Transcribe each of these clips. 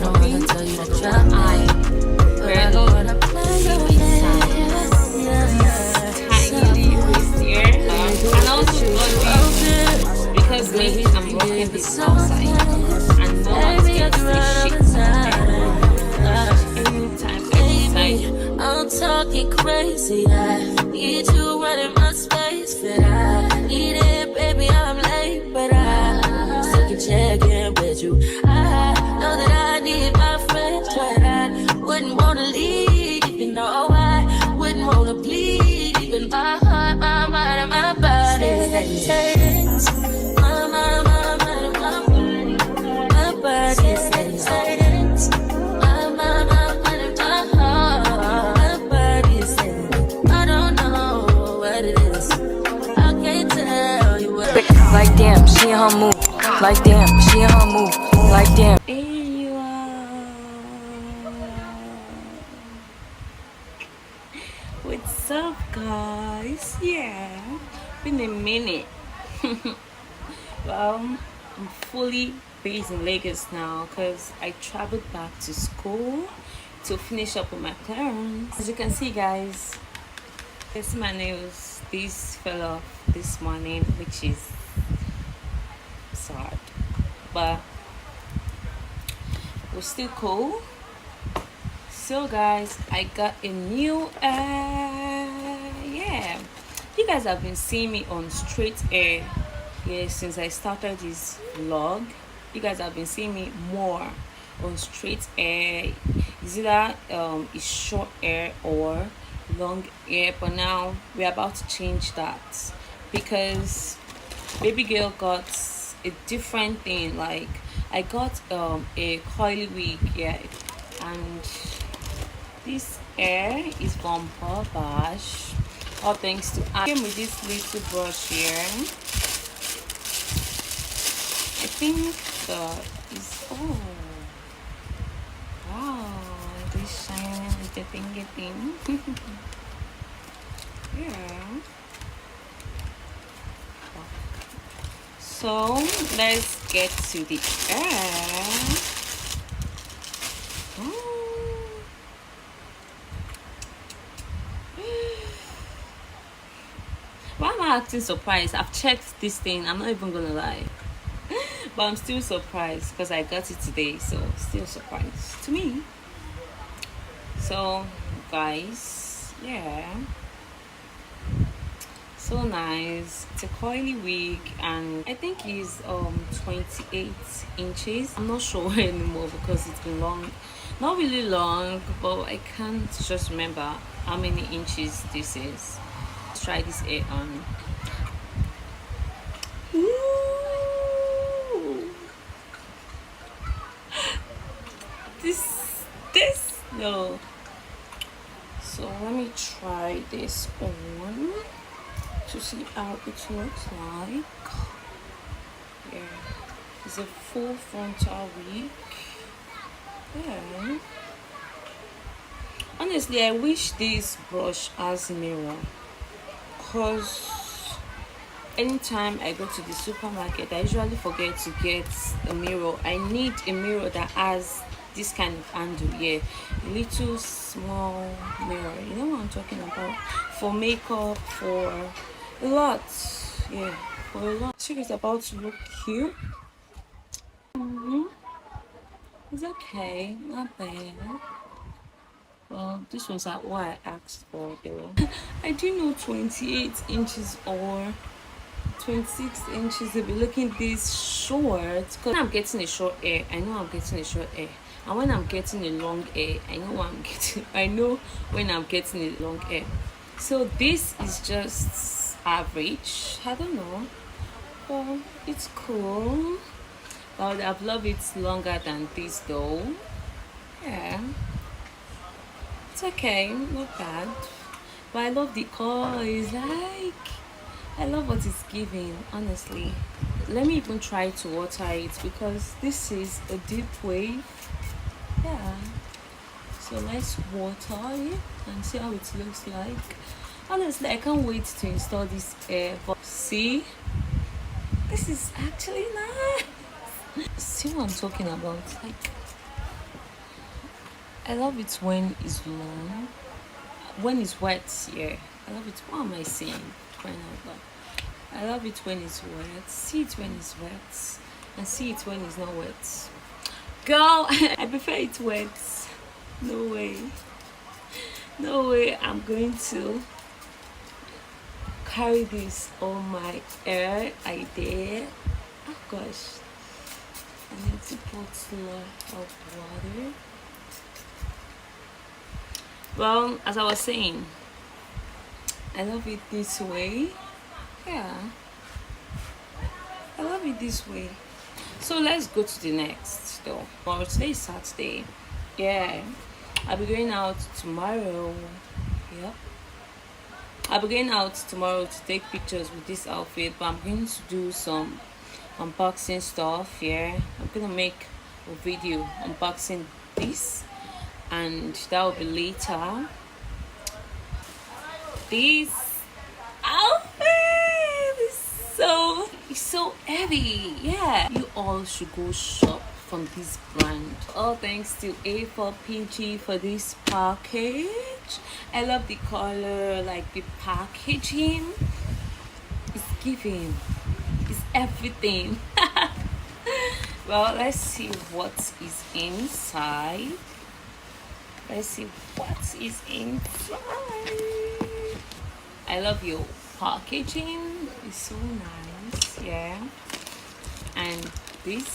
shopping from what I read on the website. Tiny waist here, and also only because me, I'm rocking this outside, and no one's going to say shit anytime. I'm talking crazy. I need you running my space, but I need it, baby. I'm late, but I still can check in with you. I know that I need my friends, but I wouldn't wanna leave. You know I wouldn't wanna bleed. Even my heart, my mind, and my body says, my mind, and my body, my body says, my mind, and my heart, my body says, I don't know what it is. I can't tell you what. Like damn, she in her move. Like damn, she in her move. Like damn. What's up, guys? Yeah, been a minute. Well, I'm fully based in Lagos now because I traveled back to school to finish up with my parents. As you can see, guys, this my nails. This fell off this morning, which is sad, but we're still cool. So guys, I got a new yeah, you guys have been seeing me on straight hair since I started this vlog. You guys have been seeing me more on straight hair. Is either it's short hair or long hair, but now we're about to change that because baby girl got a different thing. Like I got a coily wig, yeah, and this hair is from Bash. All thanks to I came with this little brush here. I think is oh wow, this shiny little thingy thing. Yeah. So let's get to the hair. Why am I acting surprised? I've checked this thing, I'm not even gonna lie. But I'm still surprised because I got it today, so still surprised to me. So guys, yeah, so nice. It's a coily wig and I think it's 28 inches. I'm not sure anymore because it's been long, not really long, but I can't just remember how many inches this is. Let's try this hair on. Ooh. This no. So let me try this on to see how it looks like. Yeah, it's a full frontal wig. Yeah. Honestly, I wish this brush has mirror, because anytime I go to the supermarket I usually forget to get a mirror. I need a mirror that has this kind of handle, yeah, a little small mirror, you know what I'm talking about, for makeup, for a lot, yeah, for a lot. She is about to look cute. It's okay, not bad. Well, this was what I asked for though. I do know 28 inches or 26 inches to be looking this short, because when I'm getting a short hair I know I'm getting a short hair, and when I'm getting a long hair I know what I'm getting. I know when I'm getting a long hair. So this is just average, I don't know, well, it's cool. I would have loved it longer than this though. Yeah, it's okay, not bad, but I love the color. It's like, I love what it's giving, honestly. Let me even try to water it because this is a deep wave. Yeah, so let's water it and see how it looks like. Honestly, I can't wait to install this hair. But see, this is actually nice. See what I'm talking about? Like, I love it when it's long, when it's wet. Yeah, I love it. What am I saying? I love it when it's wet. See it when it's wet, and see it when it's not wet. Girl, I prefer it wet. No way. No way. I'm going to carry this on my hair. I did. Oh gosh. I need to put a lot of water. Well, as I was saying, I love it this way. Yeah, I love it this way. So let's go to the next though. Well, today is Saturday. Yeah, I'll be going out tomorrow. Yep. I'll be going out tomorrow to take pictures with this outfit, but I'm going to do some unboxing stuff. Yeah, I'm gonna make a video unboxing this, and that will be later. This outfit is so heavy. Yeah, you all should go shop from this brand. All thanks to A4PG for this package. I love the color, like the packaging. It's giving. It's everything. Well, let's see what is inside. Let's see what is inside. I love your packaging. It's so nice. Yeah. And this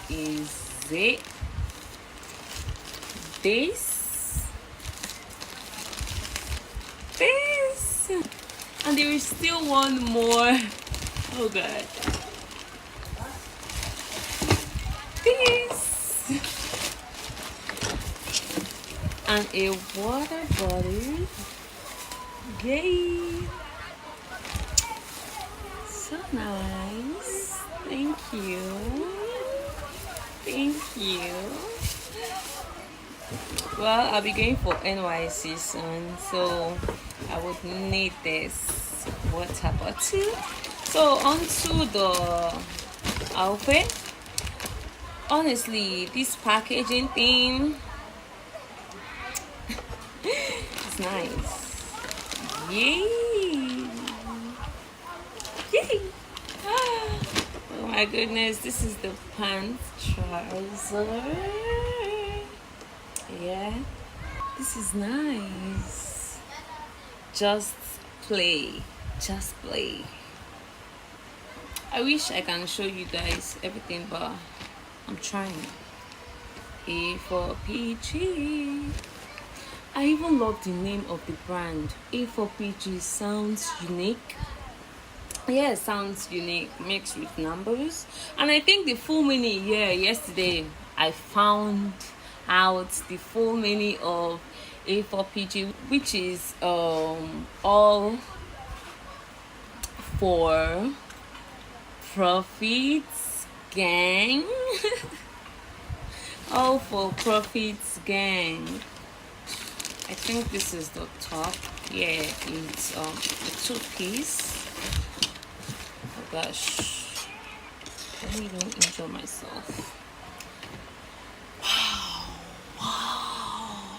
is it. This. And there is still one more. Oh god. This. And a water bottle. Yay. So nice. Thank you. Thank you. Well, I'll be going for NYC soon, so I would need this water bottle. So onto the outfit. Honestly, this packaging thing is nice. Yay! Yay! Oh my goodness, this is the pants trouser. Yeah, this is nice. Just play. I wish I can show you guys everything, but I'm trying. A4PG. I even love the name of the brand. A4PG sounds unique. Yeah, it sounds unique, mixed with numbers. And I think the full meaning, yesterday I found out the full meaning of A4PG, which is all for profits gang. All for profits gang. I think this is the top. Yeah, it's a two-piece. Oh gosh, I really don't enjoy myself. Wow,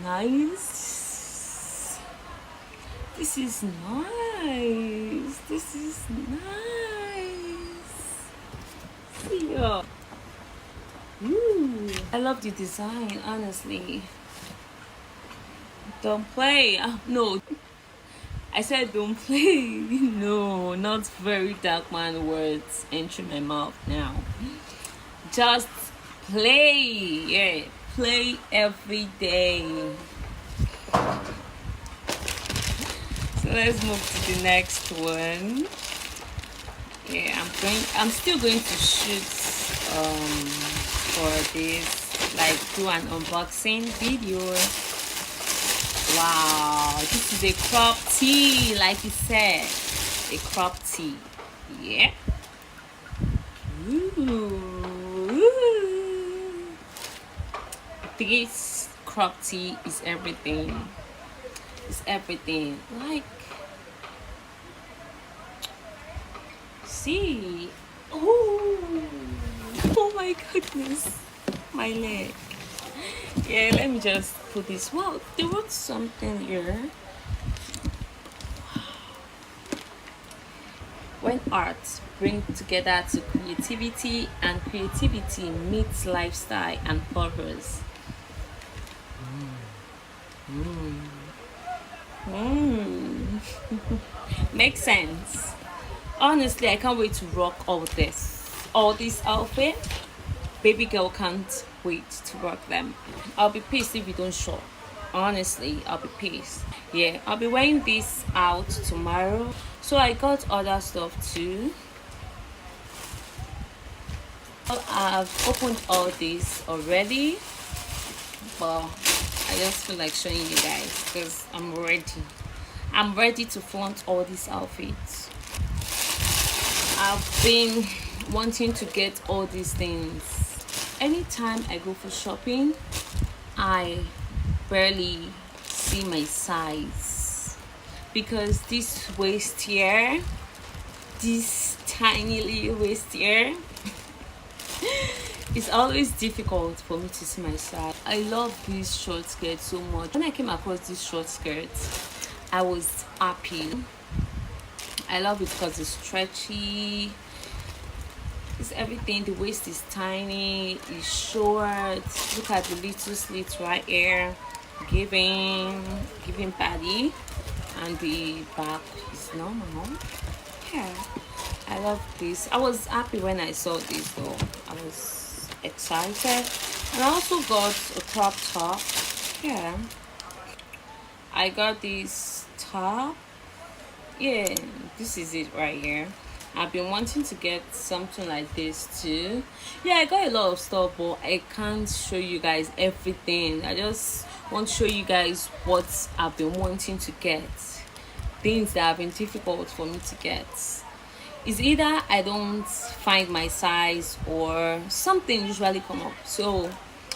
nice. This is nice. See ya. Ooh, I love the design, honestly. Don't play. No, I said don't play. No, not very dark man words entering my mouth now. Just play. Yeah, play every day. So let's move to the next one. Yeah, I'm still going to shoot for this, like do an unboxing video. Wow, this is a crop tee, like you said, a crop tee. Yeah. Ooh. This crop tee is everything. It's everything. Like, see. Ooh. Oh my goodness, my leg. Yeah, let me just put this. Well, they wrote something here. When art bring together to creativity and creativity meets lifestyle and purpose. Mm. Makes sense. Honestly, I can't wait to rock all this outfit. Baby girl can't wait to rock them. I'll be pissed if we don't shop. Honestly, I'll be pissed. Yeah, I'll be wearing this out tomorrow. So I got other stuff too. I've opened all this already, but I just feel like showing you guys because I'm ready. I'm ready to flaunt all these outfits. I've been wanting to get all these things. Anytime I go for shopping, I barely see my size because this waist here, this tiny little waist here, it's always difficult for me to see my size. I love these short skirts so much. When I came across these short skirts, I was happy. I love it because it's stretchy. It's everything. The waist is tiny. It's short. Look at the little slits right here, giving body, and the back is normal. Yeah, I love this. I was happy when I saw this though. I was excited, and I also got a crop top. Yeah, I got this top. Yeah, this is it right here. I've been wanting to get something like this too. Yeah, I got a lot of stuff, but I can't show you guys everything. I just want to show you guys what I've been wanting to get. Things that have been difficult for me to get. It's either I don't find my size or something usually come up. So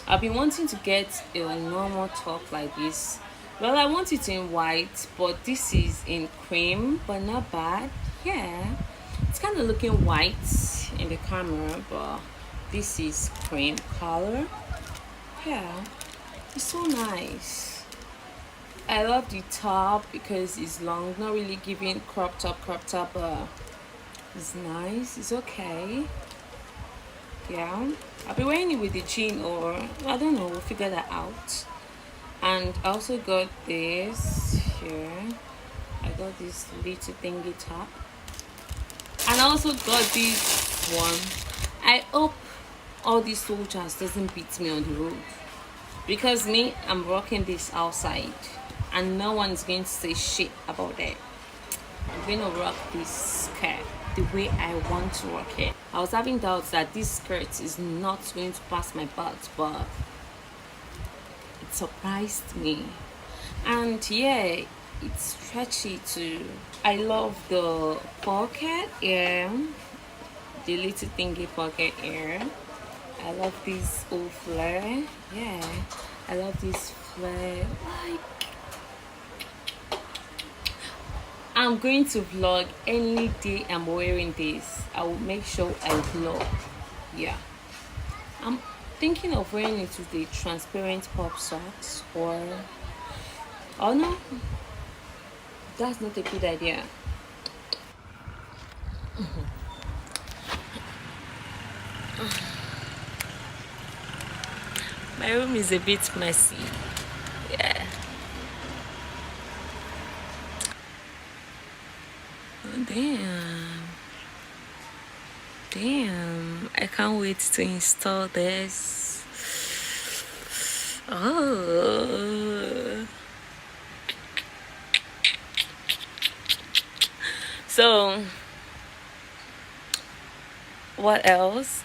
I've been wanting to get a normal top like this. Well, I want it in white, but this is in cream, but not bad. Yeah, it's kind of looking white in the camera, but this is cream color. Yeah, it's so nice. I love the top because it's long, not really giving crop top, but it's nice. It's okay. Yeah, I'll be wearing it with the jean, or I don't know, we'll figure that out. And I also got this here. I got this little thingy top, and I also got this one. I hope all these soldiers doesn't beat me on the road, because me, I'm rocking this outside and no one's going to say shit about it. I'm gonna rock this skirt the way I want to rock it. I was having doubts that this skirt is not going to pass my butt, but it surprised me. And yeah, it's stretchy too. I love the pocket here, the little thingy pocket here. I love this old flare. Yeah, I love this flare. Like, I'm going to vlog any day I'm wearing this. I will make sure I vlog. Yeah, I'm thinking of wearing it with the transparent pop socks, or oh no, that's not a good idea. My room is a bit messy. Yeah. Oh, damn, I can't wait to install this. Oh, so what else?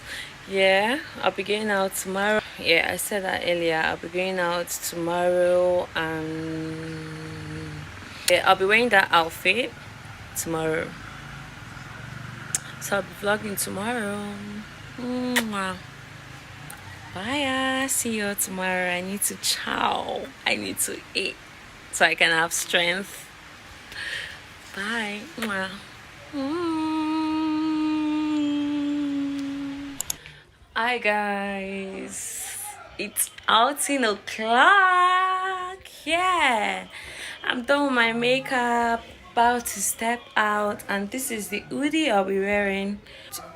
Yeah, I'll be going out tomorrow. Yeah, I said that earlier. I'll be going out tomorrow, and yeah, I'll be wearing that outfit tomorrow. So I'll be vlogging tomorrow. Mwah. Bye. See you tomorrow. I need to chow. I need to eat so I can have strength. Bye. Mwah. Hi guys. It's outing o'clock. Yeah. I'm done with my makeup, about to step out, and this is the hoodie I'll be wearing.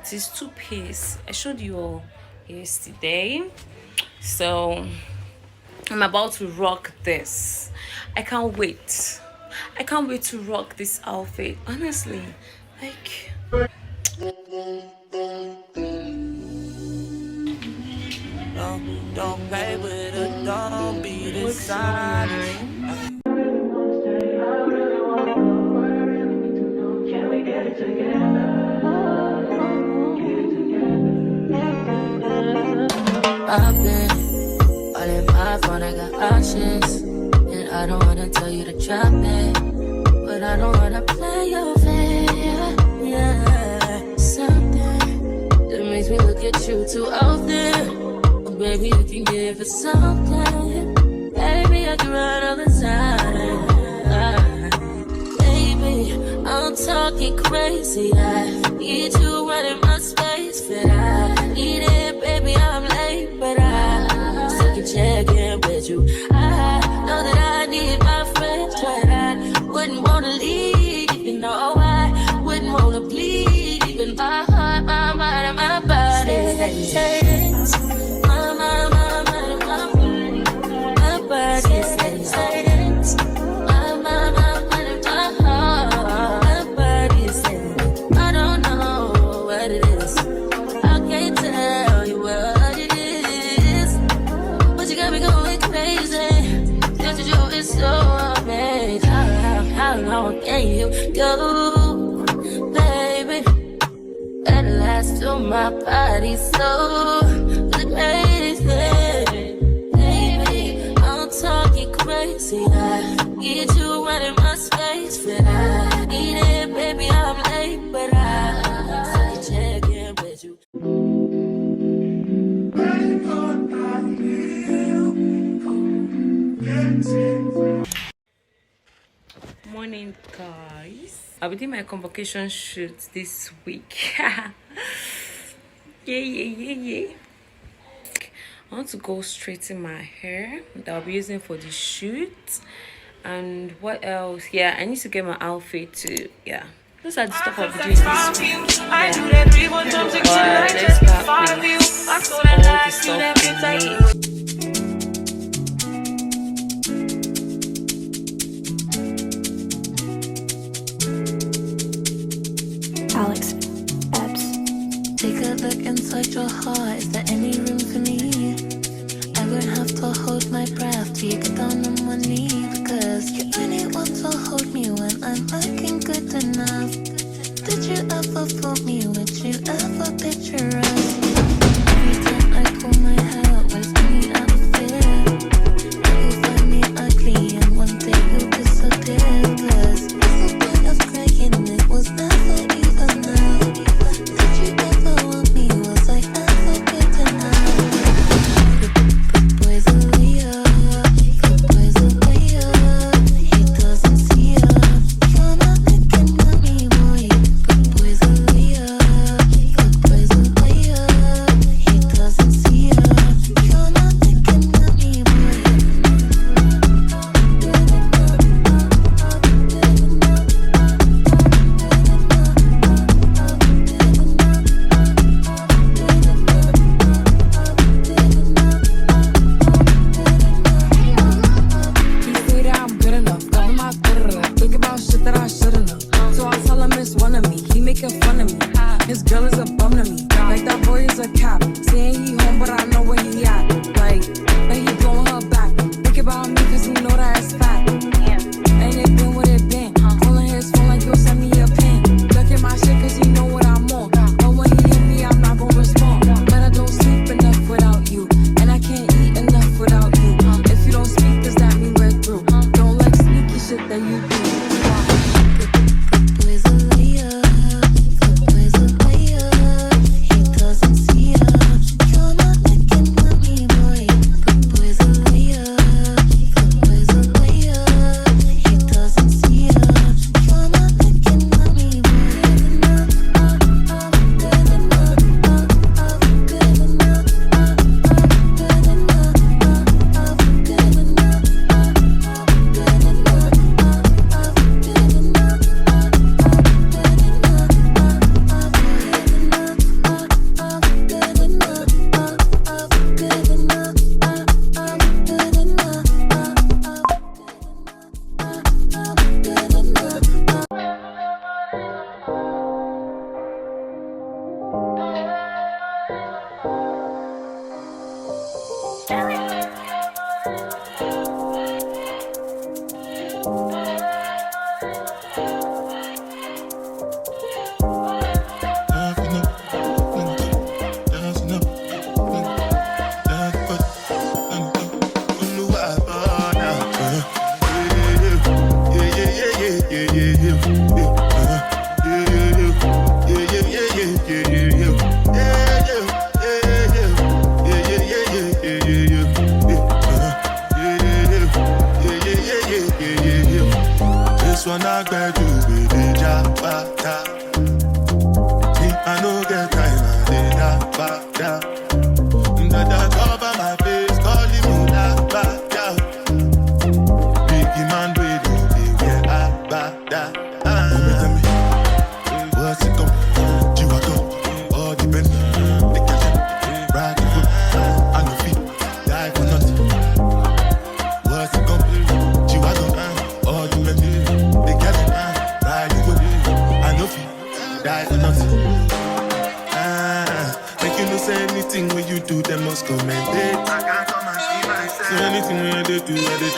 It is two-piece. I showed you all yesterday. So I'm about to rock this. I can't wait. I can't wait to rock this outfit. Honestly, like Don't play with it, don't be dishonest. I've been all in my phone, I got options. And I don't wanna tell you to drop it, but I don't wanna play your fair. Yeah, something that makes me look at you too often. But baby, you can give it something. Baby, I can run all the time. Baby, I'm talking crazy. I need you running my space, but I need it, baby. I'm late, but I still can check in with you. I know that I need my friends, but I wouldn't wanna leave. You know, I wouldn't wanna bleed. Even my heart, my mind, and my body. My mind, my mind, my body. My body says my mind, my mind, and my heart. My body says I don't know what it is. I can't tell you what it is, but you got me going crazy. Just to do is so amazing. How long can you go, baby? At last to my body so crazy. Baby, I'm talking crazy. I need you running my space, but I need it, baby. I'm late, but I still can check in with you. morning, guys. I'll be doing my convocation shoot this week. Yeah. I want to go straighten my hair that I'll be using for the shoot. And what else? Yeah, I need to get my outfit too. Yeah, those are the stuff I'll be doing this week. Yeah. But let's start with all the stuff we need. Alex, Abs. Take a look inside your heart. Is there any room for me? I would have to hold my breath till you get down on one knee. Because you only want to hold me when I'm looking good enough. Did you ever fool me? Would you ever picture us? Every time I pull my hair out, was me out of fear. You find me ugly and one day you'll disappear. Cause what's the point of crying? It was never even now. Did you ever want me? Was I ever good enough? This one I got you with the jabata. Me, I no get time, I did that back down. That cover my face, calling me that back down. Biggie man, we don't be where I back down. Tell me, what's it come? You are go, all the best. They catch it, ride the foot, I no feet, die for nothing. What's it come? You are go, all the best. They catch it, ride the foot, I no feet, die for nothing. Make you no say anything when you do, they must commend it. I can't come and see myself. So anything when they do, I